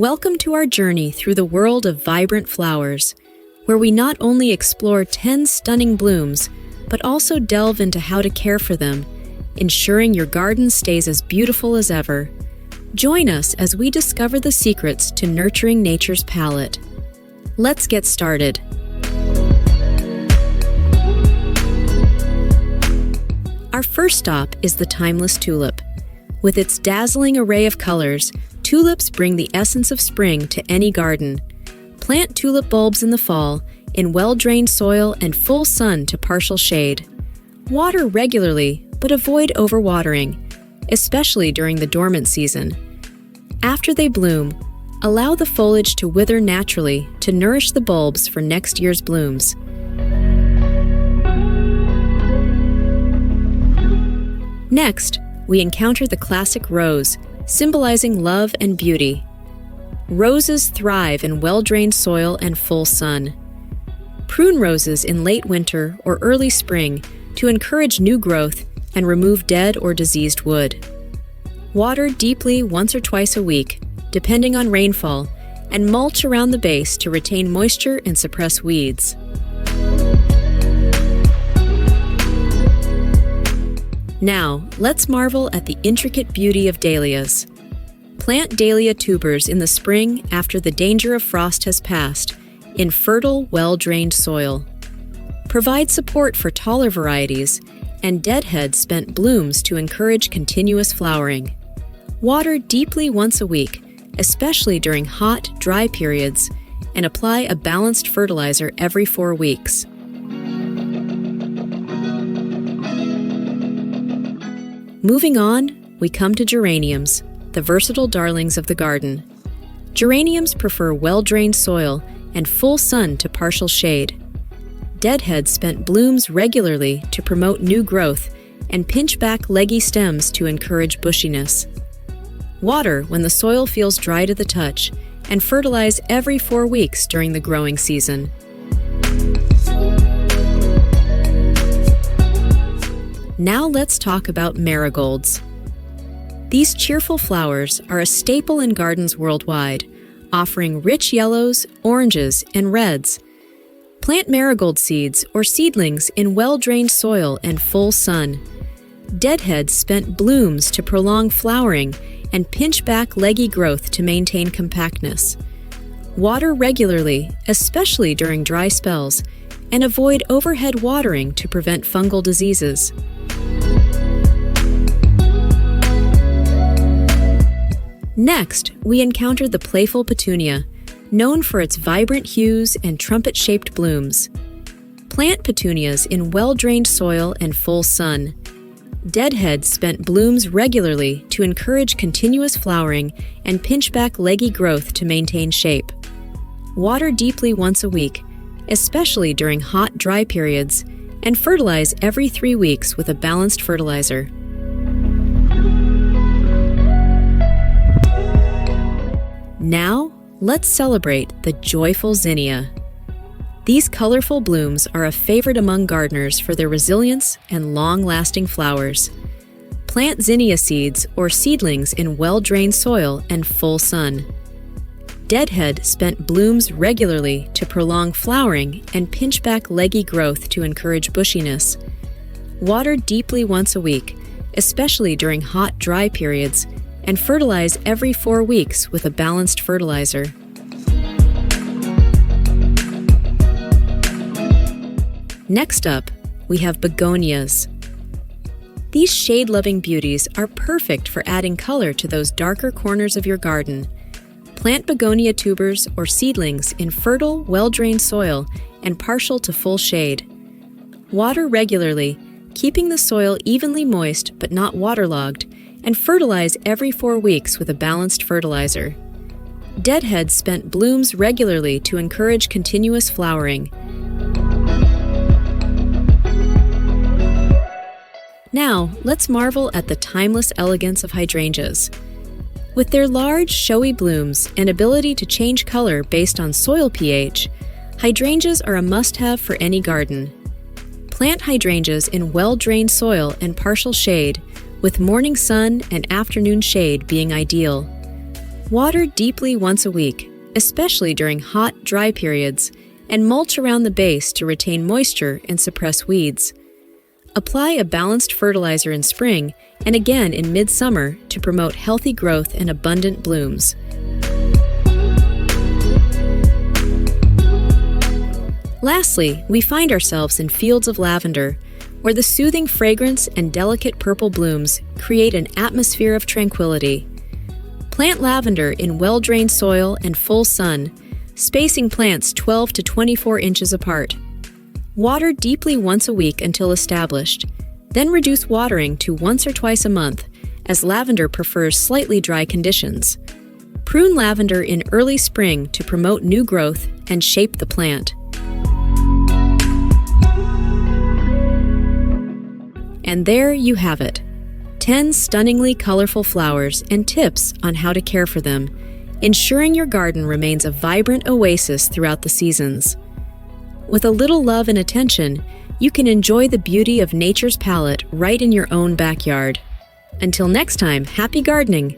Welcome to our journey through the world of vibrant flowers, where we not only explore 10 stunning blooms, but also delve into how to care for them, ensuring your garden stays as beautiful as ever. Join us as we discover the secrets to nurturing nature's palette. Let's get started. Our first stop is the timeless tulip. With its dazzling array of colors, tulips bring the essence of spring to any garden. Plant tulip bulbs in the fall, in well-drained soil and full sun to partial shade. Water regularly, but avoid overwatering, especially during the dormant season. After they bloom, allow the foliage to wither naturally to nourish the bulbs for next year's blooms. Next, we encounter the classic rose, symbolizing love and beauty. Roses thrive in well-drained soil and full sun. Prune roses in late winter or early spring to encourage new growth and remove dead or diseased wood. Water deeply once or twice a week, depending on rainfall, and mulch around the base to retain moisture and suppress weeds. Now, let's marvel at the intricate beauty of dahlias. Plant dahlia tubers in the spring after the danger of frost has passed, in fertile, well-drained soil. Provide support for taller varieties, and deadhead spent blooms to encourage continuous flowering. Water deeply once a week, especially during hot, dry periods, and apply a balanced fertilizer every 4 weeks. Moving on, we come to geraniums, the versatile darlings of the garden. Geraniums prefer well-drained soil and full sun to partial shade. Deadhead spent blooms regularly to promote new growth and pinch back leggy stems to encourage bushiness. Water when the soil feels dry to the touch, and fertilize every 4 weeks during the growing season. Now let's talk about marigolds. These cheerful flowers are a staple in gardens worldwide, offering rich yellows, oranges, and reds. Plant marigold seeds or seedlings in well-drained soil and full sun. Deadhead spent blooms to prolong flowering and pinch back leggy growth to maintain compactness. Water regularly, especially during dry spells, and avoid overhead watering to prevent fungal diseases. Next, we encounter the playful petunia, known for its vibrant hues and trumpet-shaped blooms. Plant petunias in well-drained soil and full sun. Deadhead spent blooms regularly to encourage continuous flowering and pinch back leggy growth to maintain shape. Water deeply once a week, especially during hot, dry periods, and fertilize every 3 weeks with a balanced fertilizer. Now, let's celebrate the joyful zinnia. These colorful blooms are a favorite among gardeners for their resilience and long-lasting flowers. Plant zinnia seeds or seedlings in well-drained soil and full sun. Deadhead spent blooms regularly to prolong flowering and pinch back leggy growth to encourage bushiness. Water deeply once a week, especially during hot, dry periods, and fertilize every 4 weeks with a balanced fertilizer. Next up, we have begonias. These shade-loving beauties are perfect for adding color to those darker corners of your garden. Plant begonia tubers or seedlings in fertile, well-drained soil and partial to full shade. Water regularly, keeping the soil evenly moist but not waterlogged, and fertilize every 4 weeks with a balanced fertilizer. Deadhead spent blooms regularly to encourage continuous flowering. Now, let's marvel at the timeless elegance of hydrangeas. With their large, showy blooms and ability to change color based on soil pH, hydrangeas are a must-have for any garden. Plant hydrangeas in well-drained soil and partial shade, with morning sun and afternoon shade being ideal. Water deeply once a week, especially during hot, dry periods, and mulch around the base to retain moisture and suppress weeds. Apply a balanced fertilizer in spring and again in midsummer to promote healthy growth and abundant blooms. Lastly, we find ourselves in fields of lavender, where the soothing fragrance and delicate purple blooms create an atmosphere of tranquility. Plant lavender in well-drained soil and full sun, spacing plants 12 to 24 inches apart. Water deeply once a week until established, then reduce watering to once or twice a month, as lavender prefers slightly dry conditions. Prune lavender in early spring to promote new growth and shape the plant. And there you have it, 10 stunningly colorful flowers and tips on how to care for them, ensuring your garden remains a vibrant oasis throughout the seasons. With a little love and attention, you can enjoy the beauty of nature's palette right in your own backyard. Until next time, happy gardening!